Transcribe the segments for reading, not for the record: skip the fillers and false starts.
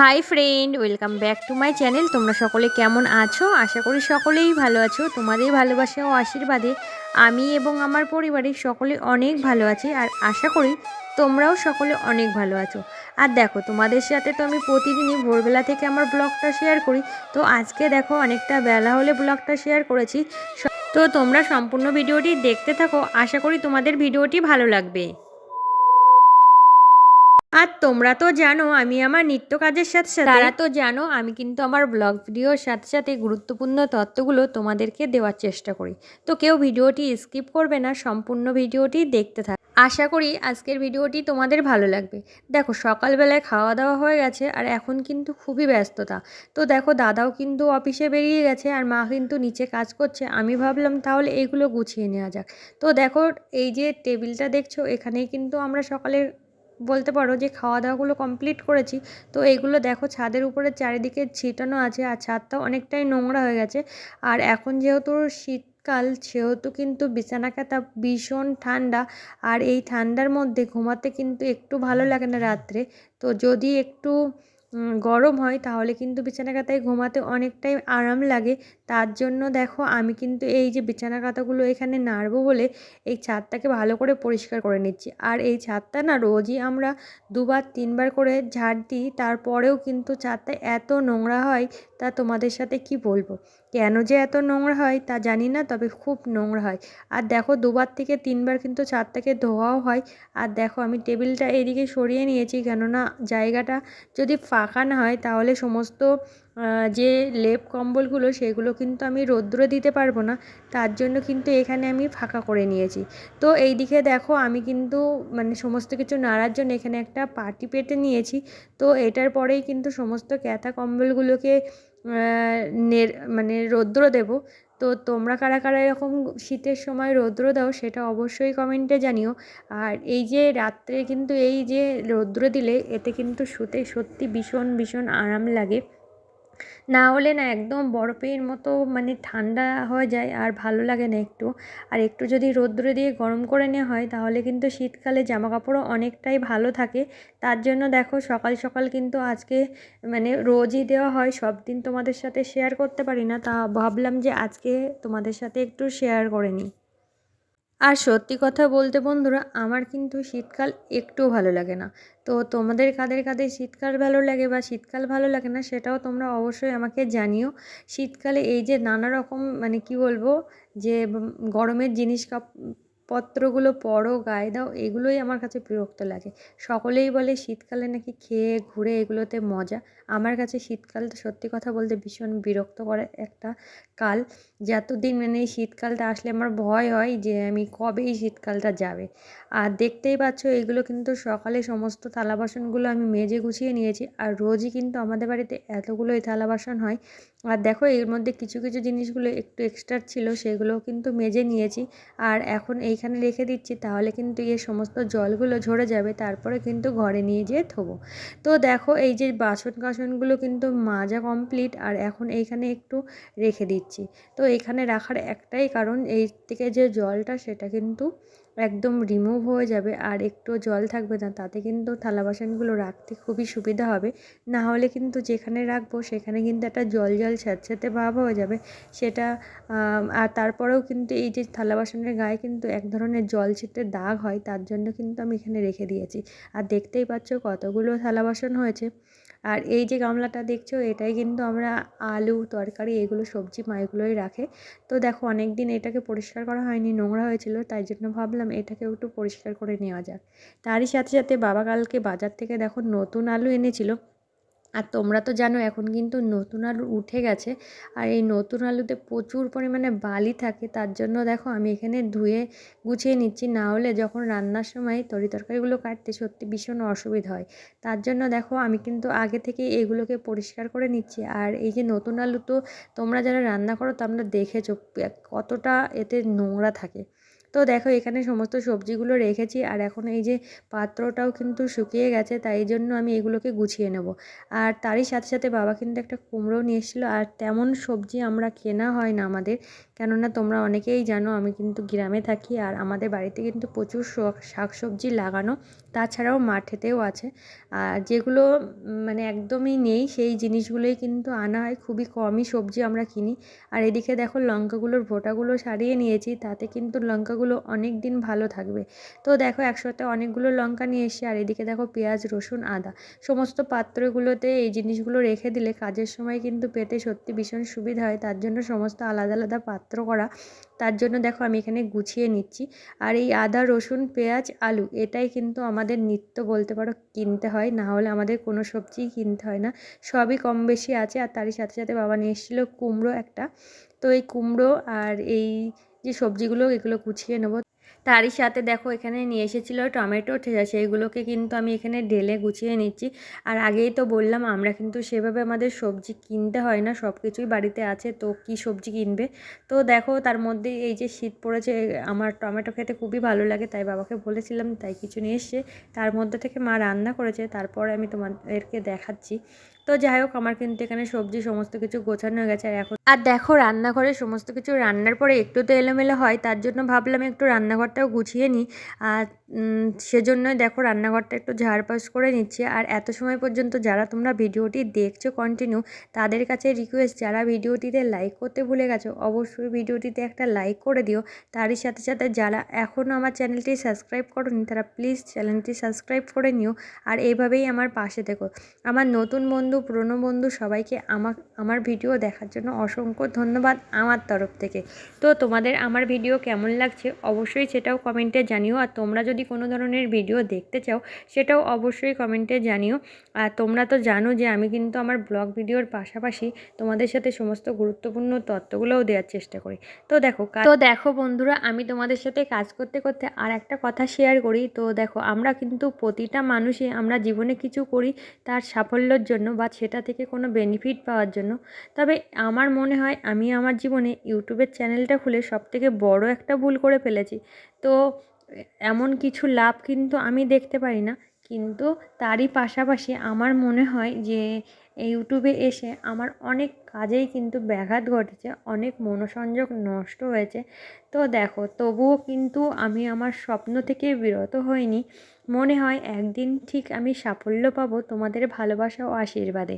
Hi friend, welcome back to my channel. তোমরা সকলে কেমন আছো? আশা করি সকলেই ভালো আছো। তোমাদের ভালোবাসা ও আশীর্বাদে আমি এবং আমার পরিবারের সকলে অনেক ভালো আছি, আর আশা করি তোমরাও সকলে অনেক ভালো আছো। আর দেখো, তোমাদের সাথে তো আমি প্রতিদিনই ভোরবেলা থেকে আমার ব্লগটা শেয়ার করি। তো আজকে দেখো অনেকটা বেলা হলে ব্লগটা শেয়ার করেছি। তো তোমরা সম্পূর্ণ ভিডিওটি দেখতে থাকো, আশা করি তোমাদের ভিডিওটি ভালো লাগবে। আর তোমরা তো জানো আমি আমার নিত্য কাজের সাথে সাথে তারা তো জানো আমি কিন্তু আমার ব্লগ ভিডিওর সাথে সাথে গুরুত্বপূর্ণ তথ্যগুলো তোমাদেরকে দেওয়ার চেষ্টা করি। তো কেউ ভিডিওটি স্কিপ করবে না, সম্পূর্ণ ভিডিওটি দেখতে থাক। আশা করি আজকের ভিডিওটি তোমাদের ভালো লাগবে। দেখো, সকালবেলায় খাওয়া দাওয়া হয়ে গেছে আর এখন কিন্তু খুবই ব্যস্ততা। তো দেখো, দাদাও কিন্তু অফিসে বেরিয়ে গেছে আর মা কিন্তু নিচে কাজ করছে। আমি ভাবলাম তাহলে এগুলো গুছিয়ে নেওয়া যাক। তো দেখো, এই যে টেবিলটা দেখছো, এখানেই কিন্তু আমরা সকালে বলতে পারো যে খাওয়া দাওয়াগুলো কমপ্লিট করেছি। তো এইগুলো দেখো ছাদের উপরে চারিদিকে ছিটানো আছে, আর ছাদটাও অনেকটাই নোংরা হয়ে গেছে। আর এখন যেহেতু শীতকাল, সেহেতু কিন্তু বিছানা কাঁথা ভীষণ ঠান্ডা। আর এই ঠান্ডার মধ্যে ঘুমাতে কিন্তু একটু ভালো লাগে না রাত্রে। তো যদি একটু গরম হয় তাহলে কিন্তু বিছানা কাঁথায় ঘুমাতে অনেকটাই আরাম লাগে। তার জন্য দেখো আমি কিন্তু এই যে বিছানা কাঁথাগুলো এখানে নাড়বো বলে এই ছাদটাকে ভালো করে পরিষ্কার করে নিচ্ছি। আর এই ছাদটা না রোজই আমরা দুবার তিনবার করে ঝাড় দিই, তারপরেও কিন্তু ছাদটা এত নোংরা হয় তা তোমাদের সাথে কি বলবো। কেন যে এত নোংরা হয় তা জানি না, তবে খুব নোংরা হয়। আর দেখো, দুবার থেকে তিনবার কিন্তু ছাদটাকে ধোয়াও হয়। আর দেখো, আমি টেবিলটা এদিকে সরিয়ে নিয়েছি, কেননা জায়গাটা যদি ফাঁকা না হয় তাহলে সমস্ত যে লেপ কম্বলগুলো সেগুলো কিন্তু আমি রৌদ্রে দিতে পারবো না। তার জন্য কিন্তু এখানে আমি ফাঁকা করে নিয়েছি। তো এই দিকে দেখো, আমি কিন্তু মানে সমস্ত কিছু নাড়ার জন্য এখানে একটা পাটি পেতে নিয়েছি। তো এটার পরেই কিন্তু সমস্ত কাঁথা কম্বলগুলোকে মানে রৌদ্র দেবো। তো তোমরা কারা কারা এরকম শীতের সময় রৌদ্র দাও সেটা অবশ্যই কমেন্টে জানিও। আর এই যে রাত্রে কিন্তু এই যে রৌদ্র দিলে এতে কিন্তু শুতে সত্যি ভীষণ ভীষণ আরাম লাগে। না হলে না একদম বরফের মতো মানে ঠান্ডা হয়ে যায় আর ভালো লাগে না একটু। আর একটু যদি রৌদ্রে দিয়ে গরম করে নেওয়া হয় তাহলে কিন্তু শীতকালে জামা কাপড়ও অনেকটাই ভালো থাকে। তার জন্য দেখো, সকাল সকাল কিন্তু আজকে মানে রোজই দেওয়া হয়, সব দিন তোমাদের সাথে শেয়ার করতে পারি না, তা ভাবলাম যে আজকে তোমাদের সাথে একটু শেয়ার করে নিই। আর সত্যি কথা বলতে বন্ধুরা, আমার কিন্তু শীতকাল একটুও ভালো লাগে না। তো তোমাদের কাদের কাদের শীতকাল ভালো লাগে বা শীতকাল ভালো লাগে না সেটাও তোমরা অবশ্যই আমাকে জানিও। শীতকালে এই যে নানা রকম মানে কি বলবো, যে গরমের জিনিস পত্রগুলো পরো, গায়ে দাও, এগুলোই আমার কাছে বিরক্ত লাগে। সকলেই বলে শীতকালে নাকি খেয়ে ঘুরে এগুলোতে মজা। আমার কাছে শীতকালটা সত্যি কথা বলতে ভীষণ বিরক্ত করে একটা কাল। যতদিন মানে এই শীতকালটা আসলে আমার ভয় হয় যে আমি কবে এই শীতকালটা যাবে। আর দেখতেই পাচ্ছ, এগুলো কিন্তু সকালে সমস্ত থালা বাসনগুলো আমি মেজে গুছিয়ে নিয়েছি। আর রোজই কিন্তু আমাদের বাড়িতে এতগুলোই থালা বাসন হয়। আর দেখো, এর মধ্যে কিছু কিছু জিনিসগুলো একটু এক্সট্রা ছিল, সেগুলোও কিন্তু মেজে নিয়েছি। আর এখন এইখানে রেখে দিচ্ছি, তাহলে কিন্তু এই সমস্ত জলগুলো ঝরে যাবে, তারপরে কিন্তু ঘরে নিয়ে যেয়ে থবো। তো দেখো, এই যে বাসন কাসনগুলো কিন্তু মাজা কমপ্লিট, আর এখন এইখানে একটু রেখে দিচ্ছি। তো এখানে রাখার একটাই কারণ, এই থেকে যে জলটা সেটা কিন্তু একদম রিমুভ হয়ে যাবে আর একটু জল থাকবে না, তাতে কিন্তু থালা বাসনগুলো রাখতে খুবই সুবিধা হবে। না হলে কিন্তু যেখানে রাখবো সেখানে কিন্তু একটা জল জল স্যাঁতস্যাঁতে ভাব হয়ে যাবে সেটা। আর তারপরেও কিন্তু এই যে থালা বাসনের গায়ে কিন্তু এক ধরনের জল ছিটে দাগ হয়, তার জন্য কিন্তু আমি এখানে রেখে দিয়েছি। আর দেখতেই পাচ্ছ কতগুলো থালা বাসন হয়েছে। আর এই যে গামলাটা দেখছো, এটাই কিন্তু আমরা আলু তরকারি এগুলো সবজি মা এগুলোই রাখে। তো দেখো, অনেক দিন এটাকে পরিষ্কার করা হয়নি, নোংরা হয়েছিল, তাই জন্য ভাবলাম এটাকেও একটু পরিষ্কার করে নেওয়া যাক। তারই সাথে সাথে বাবা কালকে বাজার থেকে দেখো নতুন আলু এনেছিল। আর তোমরা তো জানো এখন কিন্তু নতুন আলু উঠে গেছে। আর এই নতুন আলুতে প্রচুর পরিমাণে বালি থাকে, তার জন্য দেখো আমি এখানে ধুয়ে গুছিয়ে নিচ্ছি, না হলে যখন রান্নার সময় তরকারিগুলো কাটতে সত্যি ভীষণ অসুবিধা হয়। তার জন্য দেখো আমি কিন্তু আগে থেকে এগুলোকে পরিষ্কার করে নিচ্ছি। আর এই যে নতুন আলু, তো তোমরা যারা রান্না করো তোমরা দেখেছো কতটা এতে নোংরা থাকে। তো দেখো, এখানে সমস্ত সবজিগুলো রেখেছি, আর এখন এই যে পাত্রটাও কিন্তু শুকিয়ে গেছে, তাই জন্য আমি এগুলোকে গুছিয়ে নেব। আর তারই সাথে সাথে বাবা কিন্তু একটা কুমড়ো নিয়ে এসেছিলো। আর তেমন সবজি আমরা কেনা হয় না আমাদের, কেননা তোমরা অনেকেই জানো আমি কিন্তু গ্রামে থাকি, আর আমাদের বাড়িতে কিন্তু প্রচুর শাকসবজি লাগানো, তাছাড়াও মাঠেতেও আছে। আর যেগুলো মানে একদমই নেই সেই জিনিসগুলোই কিন্তু আনা হয়, খুবই কমই সবজি আমরা কিনি। আর এদিকে দেখো লঙ্কাগুলোর ভোঁটাগুলো ছাড়িয়ে নিয়েছি, তাতে কিন্তু লঙ্কাগুলো অনেক দিন ভালো থাকবে। তো দেখো একসাথে অনেকগুলো লঙ্কা নিয়ে এসেছি। আর এদিকে দেখো পেঁয়াজ, রসুন, আদা সমস্ত পাত্রগুলোতে এই জিনিসগুলো রেখে দিলে কাজের সময় কিন্তু পেতে সত্যি ভীষণ সুবিধা হয়, তার জন্য সমস্ত আলাদা আলাদা পাত্র করা। তার জন্য দেখো আমি এখানে গুছিয়ে নিচ্ছি। আর এই আদা, রসুন, পেঁয়াজ, আলু এটাই কিন্তু আমাদের নিত্য বলতে পারো কিনতে হয়, না হলে আমাদের কোনো সবজিই কিনতে হয় না। সবই কম বেশি আছে। আর তারই সাথে সাথে বাবা নিয়ে এসেছিলো কুমড়ো একটা। তো এই কুমড়ো আর এই যে সবজিগুলো এগুলো গুছিয়ে নেবো। তারই সাথে দেখো এখানে নিয়ে এসেছিলো টমেটো, ঠিক আছে, সেইগুলোকে কিন্তু আমি এখানে ঢেলে গুছিয়ে নিচ্ছি। আর আগেই তো বললাম আমরা কিন্তু সেভাবে আমাদের সবজি কিনতে হয় না, সব কিছুই বাড়িতে আছে, তো কি সবজি কিনবে। তো দেখো তার মধ্যে এই যে শীত পড়েছে, আমার টমেটো খেতে খুবই ভালো লাগে, তাই বাবাকে বলেছিলাম, তাই কিছু নিয়ে এসছে। তার মধ্যে থেকে মা রান্না করেছে, তারপরে আমি তোমাদেরকে দেখাচ্ছি। তো যাই হোক আমার কিন্তু এখানে সবজি সমস্ত কিছু গোছানো হয়ে গেছে। আর দেখো রান্নাঘরে সমস্ত কিছু রান্নার পরে একটু তো এলোমেলো হয়, তার জন্য ভাবলাম একটু রান্নাঘরটাও গুছিয়ে নিই। আর সেজন্যই দেখো রান্নাঘরটা একটু ঝাড়পাস করে নিচ্ছি। আর এত সময় পর্যন্ত যারা তোমরা ভিডিওটি দেখছো কন্টিনিউ, তাদের কাছে রিকোয়েস্ট, যারা ভিডিওটিতে লাইক করতে ভুলে গেছো অবশ্যই ভিডিওটিতে একটা লাইক করে দিও। তারই সাথে সাথে যারা এখনও আমার চ্যানেলটি সাবস্ক্রাইব করোনি তারা প্লিজ চ্যানেলটি সাবস্ক্রাইব করে নিও। আর এইভাবেই আমার পাশে থেকো। আমার নতুন বন্ধু, পুরনো বন্ধু সবাইকে আমার ভিডিও দেখার জন্য অসংখ্য ধন্যবাদ আমার তরফ থেকে। তো তোমাদের আমার ভিডিও কেমন লাগছে অবশ্যই সেটাও কমেন্টে জানিও। আর তোমরা যদি কোনো ধরনের ভিডিও দেখতে চাও সেটাও অবশ্যই কমেন্টে জানিও। আর তোমরা তো জানো যে আমি কিন্তু আমার ব্লগ ভিডিওর পাশাপাশি তোমাদের সাথে সমস্ত গুরুত্বপূর্ণ তথ্যগুলোও দেওয়ার চেষ্টা করি। তো দেখো বন্ধুরা, আমি তোমাদের সাথে কাজ করতে করতে আর একটা কথা শেয়ার করি। তো দেখো আমরা কিন্তু প্রতিটা মানুষই আমরা জীবনে কিছু করি তার সাফল্যের জন্য বা সেটা থেকে কোনো বেনিফিট পাওয়ার জন্য। তবে আমার মনে হয় আমি আমার জীবনে ইউটিউবের চ্যানেলটা খুলে সবথেকে বড় একটা ভুল করে ফেলেছি। তো এমন কিছু লাভ কিন্তু আমি দেখতে পারি না, কিন্তু তারই পাশাপাশি আমার মনে হয় যে ইউটিউবে এসে আমার অনেক কাজেই কিন্তু ব্যাঘাত ঘটেছে, অনেক মনোসংযোগ নষ্ট হয়েছে। তো দেখো তবুও কিন্তু আমি আমার স্বপ্ন থেকে বিরত হইনি। মনে হয় একদিন ঠিক আমি সাফল্য পাবো তোমাদের ভালোবাসা ও আশীর্বাদে।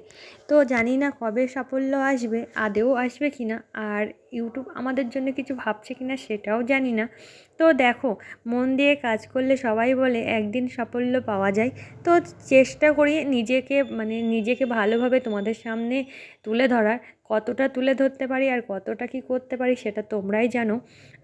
তো জানি না কবে সাফল্য আসবে, আদেও আসবে কি না, আর ইউটিউব আমাদের জন্য কিছু ভাবছে কি না সেটাও জানি না। তো দেখো মন দিয়ে কাজ করলে সবাই বলে একদিন সাফল্য পাওয়া যায়। তো চেষ্টা করি নিজেকে ভালোভাবে তোমাদের সামনে তুলে ধরার। কতটা তুলে ধরতে পারি আর কতটা কি করতে পারি সেটা তোমরাই জানো,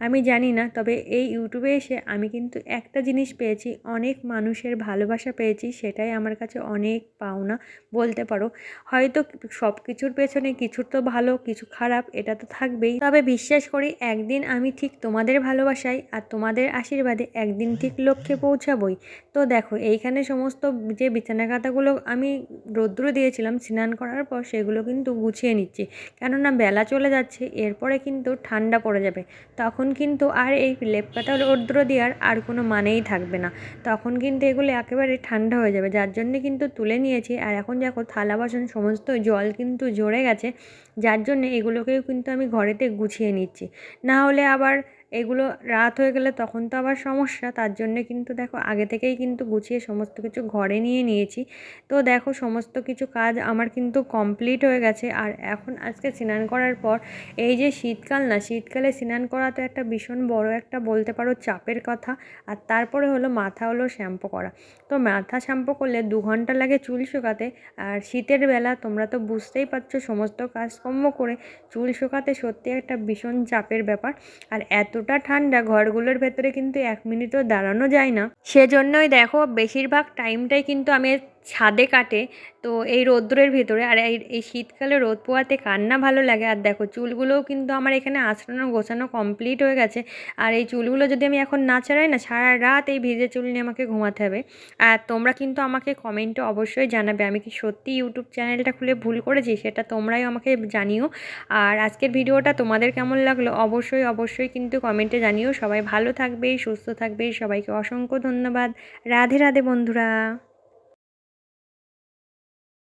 আমি জানি না। তবে এই ইউটিউবে এসে আমি কিন্তু একটা জিনিস পেয়েছি, অনেক মানুষের ভালোবাসা পেয়েছি, সেটাই আমার কাছে অনেক পাওনা বলতে পারো। হয়তো সব কিছুর পেছনে কিছু তো ভালো কিছু খারাপ এটা তো থাকবেই, তবে বিশ্বাস করি একদিন আমি ঠিক তোমাদের ভালোবাসায় আর তোমাদের আশীর্বাদে একদিন ঠিক লক্ষ্যে পৌঁছাবই। তো দেখো এইখানে সমস্ত যে বিছানা কাঁথাগুলো আমি রৌদ্র দিয়েছিলাম স্নান করার পর সেগুলো কিন্তু গুছিয়ে নিচ্ছি, কেননা বেলা চলে যাচ্ছে, এরপরে কিন্তু ঠান্ডা পড়ে যাবে, তখন কিন্তু আর এই লেপ কাটা রৌদ্র দেওয়ার আর কোনো মানেই থাকবে না, তখন কিন্তু এগুলো একেবারে ঠান্ডা হয়ে যাবে, যার জন্য কিন্তু তুলে নিয়েছি। আর এখন দেখো থালা বাসন সমস্ত জল কিন্তু ঝরে গেছে, যার জন্য এগুলোকেও কিন্তু আমি ঘরেতে গুছিয়ে নিচ্ছি, না হলে আবার এগুলো রাত হয়ে গেলে তখন তো আবার সমস্যা, তার জন্যে কিন্তু দেখো আগে থেকেই কিন্তু গুছিয়ে সমস্ত কিছু ঘরে নিয়ে নিয়েছি। তো দেখো সমস্ত কিছু কাজ আমার কিন্তু কমপ্লিট হয়ে গেছে। আর এখন আজকে স্নান করার পর এই যে শীতকাল না, শীতকালে স্নান করা তো একটা ভীষণ বড় একটা বলতে পারো চাপের কথা। আর তারপরে হলো মাথা হলো শ্যাম্পু করা। তো মাথা শ্যাম্পু করলে 2 ঘন্টা লাগে চুল শুকাতে, আর শীতের বেলা তোমরা তো বুঝতেই পারছো সমস্ত কাজকর্ম করে চুল শুকাতে সত্যি একটা ভীষণ চাপের ব্যাপার। আর এতটা ঠান্ডা ঘরগুলোর ভেতরে কিন্তু 1 মিনিটও দাঁড়ানো যায় না, সেজন্যই দেখো বেশিরভাগ টাইমটাই কিন্তু আমি ছাদে কাটে। তো এই রৌদ্রের ভিতরে আর এই শীতকালে রোদ পোয়াতে কার না ভালো লাগে। আর দেখো চুলগুলোও কিন্তু আমার এখানে আঁচড়ানো গোছানো কমপ্লিট হয়ে গেছে। আর এই চুলগুলো যদি আমি এখন না ছাড়াই না, সারা রাত এই ভিজে চুল নিয়ে আমাকে ঘুমাতে হবে। আর তোমরা কিন্তু আমাকে কমেন্টে অবশ্যই জানাবে আমি কি সত্যি ইউটিউব চ্যানেলটা খুলে ভুল করেছি, সেটা তোমরাই আমাকে জানিও। আর আজকের ভিডিওটা তোমাদের কেমন লাগলো অবশ্যই অবশ্যই কিন্তু কমেন্টে জানিও। সবাই ভালো থাকবে, সুস্থ থাকবে, সবাইকে অসংখ্য ধন্যবাদ। রাধে রাধে বন্ধুরা।